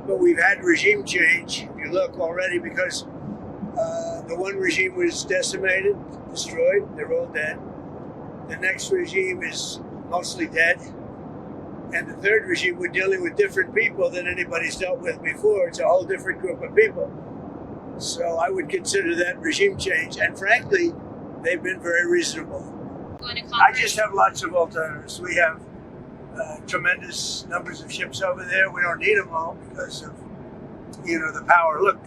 But we've had regime change, if you look already, because the one regime was decimated, destroyed, they're all dead. The next regime is mostly dead. And the third regime, we're dealing with different people than anybody's dealt with before. It's a whole different group of people. So I would consider that regime change. And frankly, they've been very reasonable. I just have lots of alternatives. We have tremendous numbers of ships over there. We don't need them all because of, the power. Look,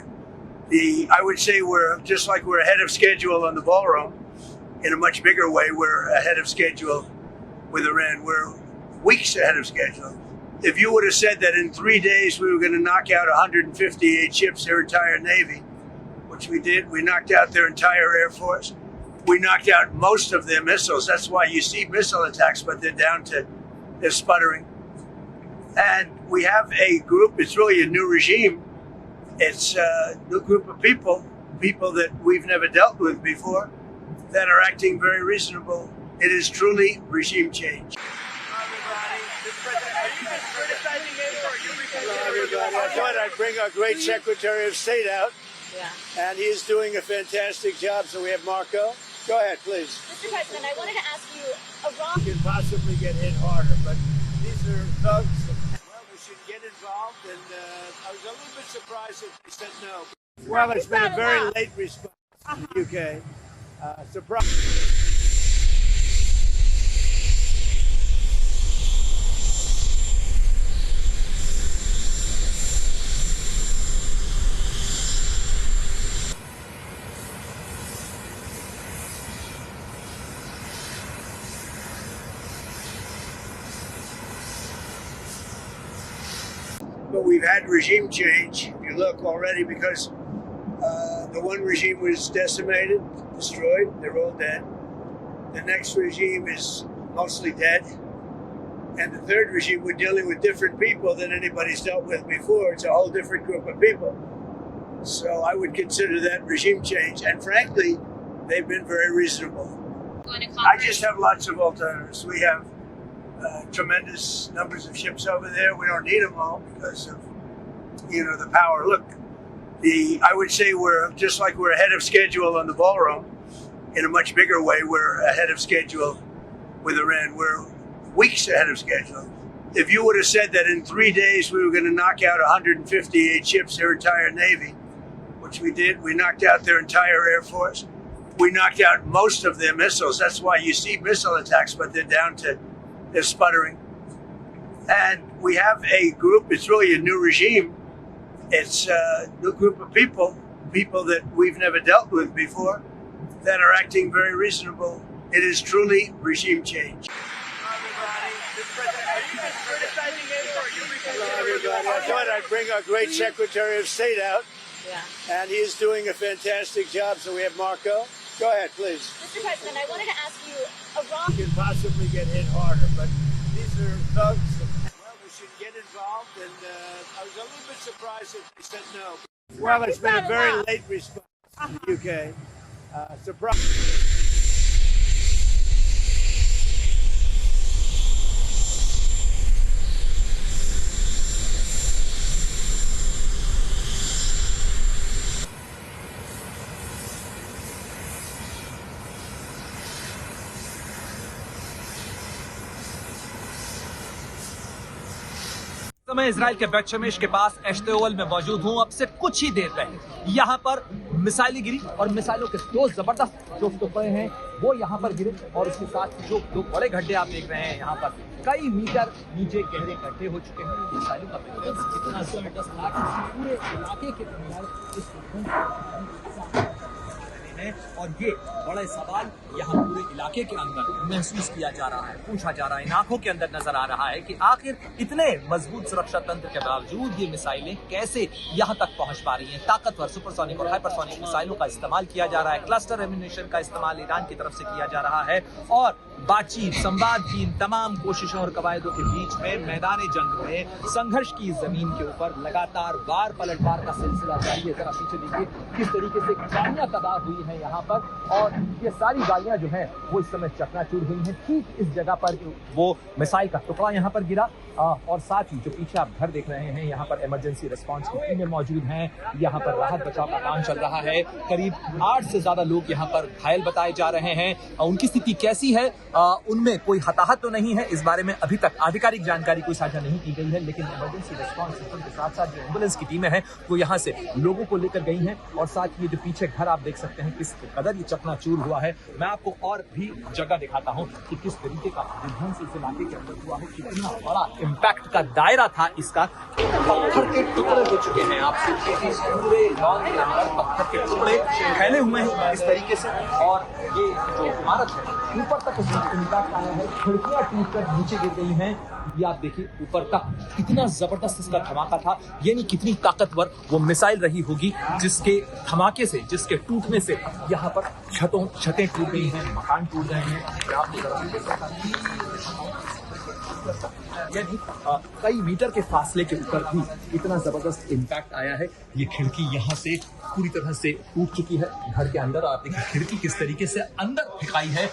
I would say we're just like we're ahead of schedule on the ballroom. In a much bigger way, we're ahead of schedule with Iran. We're weeks ahead of schedule. If you would have said that in 3 days we were going to knock out 158 ships, their entire Navy, which we did, we knocked out their entire Air Force. We knocked out most of their missiles. That's why you see missile attacks, but they're sputtering. And we have a group, it's really a new regime. It's a new group of people that we've never dealt with before, that are acting very reasonable. It is truly regime change. I thought I'd bring our great Secretary of State out. Yeah. And he's doing a fantastic job. So we have Marco. Go ahead, please. Mr. President, I wanted to ask you, Iran could possibly get hit harder, but these are thugs. Well, we should get involved, and I was a little bit surprised that they said no. Well, it's been a very late response from the UK. Surprise. But we've had regime change, if you look already, because the one regime was decimated, destroyed, they're all dead. The next regime is mostly dead. And the third regime, we're dealing with different people than anybody's dealt with before. It's a whole different group of people. So I would consider that regime change. And frankly, they've been very reasonable. I just have lots of alternatives. We have tremendous numbers of ships over there. We don't need them all because of, the power. Look, I would say we're just like we're ahead of schedule on the ballroom. In a much bigger way, we're ahead of schedule with Iran. We're weeks ahead of schedule. If you would have said that in 3 days we were going to knock out 158 ships, their entire Navy, which we did, we knocked out their entire Air Force. We knocked out most of their missiles. That's why you see missile attacks, but they're sputtering. And we have a group, it's really a new regime. It's a new group of people that we've never dealt with before, that are acting very reasonable. It is truly regime change. I thought I'd bring our great Secretary of State out. Yeah. And he's doing a fantastic job. So we have Marco. Go ahead, please. Mr. President, I wanted to ask you, Iran could possibly get hit harder, but these are thugs. Well, we should get involved, and I was a little bit surprised that they said no. Well, it's been a very late response from the UK. Surprise. मैं Israel के बेट शमेश के पास एश्तेओल में मौजूद हूं। अब से कुछ ही देर पहले यहाँ पर मिसाइलें गिरी और मिसाइलों के दो जबरदस्त जो टुकड़े हैं वो यहाँ पर गिरे और उसके साथ जो दो बड़े गड्ढे आप देख रहे हैं यहाँ पर कई मीटर नीचे गहरे गड्ढे हो चुके हैं। मिसाइलों का कितना जबरदस्त पूरे इलाके के है और ये बड़ा सवाल यहाँ पूरे इलाके के अंदर महसूस किया जा रहा है, पूछा जा रहा है, इन आंखों के अंदर नजर आ रहा है कि आखिर इतने मजबूत सुरक्षा तंत्र के बावजूद ये मिसाइलें कैसे यहाँ तक पहुंच पा रही हैं। ताकतवर सुपरसोनिक और हाइपरसोनिक मिसाइलों का इस्तेमाल किया जा रहा है, क्लस्टर एम्यूनिशन का इस्तेमाल ईरान की तरफ से किया जा रहा है और बातचीत संवाद की इन तमाम कोशिशों और कवायदों के बीच में मैदान जंग में संघर्ष की जमीन के ऊपर लगातार वार पलटवार का सिलसिला जारी है। जरा पीछे देखिए किस तरीके से गाड़ियां तबाह हुई हैं यहाँ पर, और ये सारी गाड़ियां जो हैं वो इस समय चकनाचूर हुई हैं। ठीक इस जगह पर वो मिसाइल का टुकड़ा यहाँ पर गिरा, और साथ ही जो पीछे आप घर देख रहे हैं यहाँ पर इमरजेंसी रिस्पांस की टीमें मौजूद हैं। यहाँ पर राहत बचाव का काम चल रहा है। करीब 8 से ज्यादा लोग यहाँ पर घायल बताए जा रहे हैं। उनकी स्थिति कैसी है, उनमें कोई हताहत तो नहीं है, इस बारे में अभी तक आधिकारिक जानकारी कोई साझा नहीं की गई है। लेकिन इमरजेंसी रिस्पांस सिस्टम के साथ साथ जो एम्बुलेंस की टीमें हैं वो यहाँ से लोगों को लेकर गई हैं, और साथ ही जो पीछे घर आप देख सकते हैं किस कदर ये चकनाचूर हुआ है। मैं आपको और भी जगह दिखाता हूँ कि किस तरीके का विध्वंस इस इलाके के अंदर हुआ है, कितना बड़ा इम्पैक्ट का दायरा था इसका। पत्थर के टुकड़े हो चुके हैं, आप पूरे लॉन के अंदर पत्थर के टुकड़े फैले हुए हैं इस तरीके से, और ये जो इमारत है ऊपर तक इम्पैक्ट आया है, खिड़कियां टूटकर नीचे गिर गई हैं। ये आप देखिए ऊपर तक कितना जबरदस्त इसका धमाका था, यानी कितनी ताकतवर वो मिसाइल रही होगी जिसके धमाके से, जिसके टूटने से यहाँ पर छतें टूट गई हैं, मकान टूट गए हैं। यानी कई मीटर के फासले के ऊपर भी इतना जबरदस्त इम्पैक्ट आया है। ये खिड़की यहाँ से पूरी तरह से टूट चुकी है घर के अंदर। आप देखिए खिड़की किस तरीके से अंदर फेंकाई है।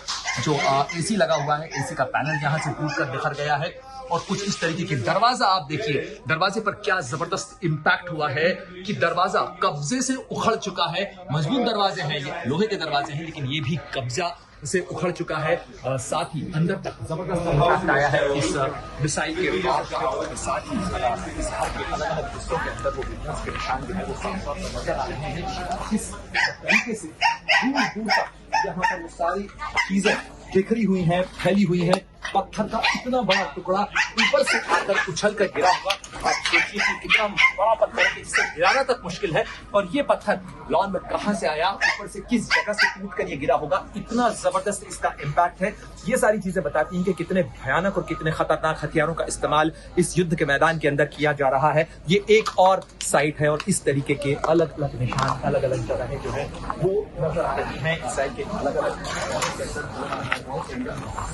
जो एसी लगा हुआ है, एसी का पैनल यहाँ से टूटकर बिखर गया है, और कुछ इस तरीके के दरवाजा आप देखिए, दरवाजे पर क्या जबरदस्त इम्पैक्ट हुआ है कि दरवाजा कब्जे से उखड़ चुका है। मजबूत दरवाजे हैं, ये लोहे के दरवाजे हैं, लेकिन ये भी कब्जा से उखड़ चुका है। साथ ही अंदर तक जबरदस्त इम्पैक्ट आया है इस मिसाइल के बाद, और साथ ही इस घर के अलग अलग हिस्सों के अंदर वो विध्वंस के निशान जो है वो साफ तौर पर नजर आ रहे हैं। किस तरीके से दूर दूर तक यहाँ पर वो सारी चीजें बिखरी हुई हैं, फैली हुई हैं। पत्थर का इतना बड़ा टुकड़ा ऊपर से आकर उछल कर गिरा हुआ, आप सोचिए कि कितना बड़ा पत्थर है, इससे गिराना तक मुश्किल है। और ये पत्थर लॉन में कहां से आया, ऊपर से किस जगह से टूट कर ये गिरा होगा, इतना जबरदस्त इसका इम्पैक्ट है। ये सारी चीजें बताती हैं कि कितने भयानक और कितने खतरनाक हथियारों का इस्तेमाल इस युद्ध के मैदान के अंदर किया जा रहा है। ये एक और साइट है, और इस तरीके के अलग अलग निशान, अलग अलग जगह जो है वो नजर आ रही है इसराइल के अलग अलग।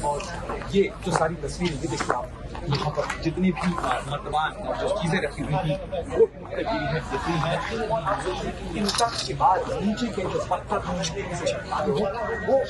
और ये जो सारी तस्वीर देखिए आप, यहाँ पर जितनी भी मर्तबान और जो चीजें रखी हुई थी वो टूट कर गिरी है, बिखरी है। इम्पैक्ट के बाद नीचे के जो पत्थर वो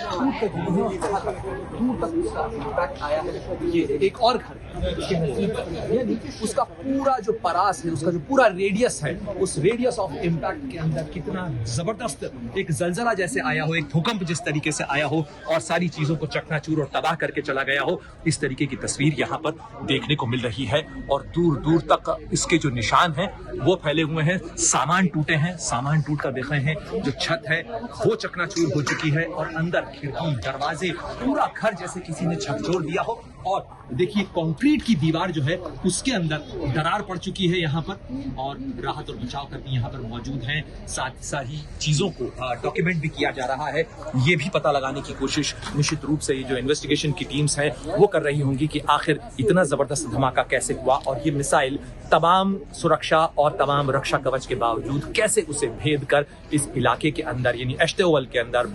टूट कर गिरी है, यहाँ तक दूर तक उसका इम्पैक्ट आया है। ये एक और घर इसके नजदीक, यानी उसका पूरा जो परास है, उसका जो पूरा रेडियस है, उस रेडियस ऑफ इम्पैक्ट के अंदर कितना जबरदस्त एक जलजला जैसे आया हो, एक भूकंप जिस तरीके से आया हो और सारी चीजों को चकनाचूर और तबाह करके चला गया हो, इस तरीके की तस्वीर यहाँ पर देखने को मिल रही है। और दूर दूर तक इसके जो निशान हैं वो फैले हुए हैं, सामान टूटे हैं, सामान टूट कर देख रहे हैं। जो छत है वो चकनाचूर हो चुकी है, और अंदर खिड़की, दरवाजे, पूरा घर जैसे किसी ने झकझोर दिया हो। और देखिए कंक्रीट की दीवार जो है उसके अंदर दरार पड़ चुकी है यहाँ पर, और राहत और बचाव कर्मी यहाँ पर मौजूद हैं। साथ सारी चीजों को डॉक्यूमेंट भी किया जा रहा है। ये भी पता लगाने की कोशिश निश्चित रूप से ये जो इन्वेस्टिगेशन की टीम्स हैं वो कर रही होंगी कि आखिर इतना जबरदस्त धमाका कैसे हुआ, और ये मिसाइल तमाम सुरक्षा और तमाम रक्षा कवच के बावजूद कैसे उसे भेद कर इस इलाके के अंदर, यानी एश्तेओल के अंदर,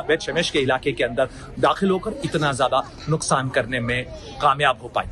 बेत शेमेश के इलाके के अंदर दाखिल होकर इतना ज्यादा नुकसान करने में कामयाब हो पाई।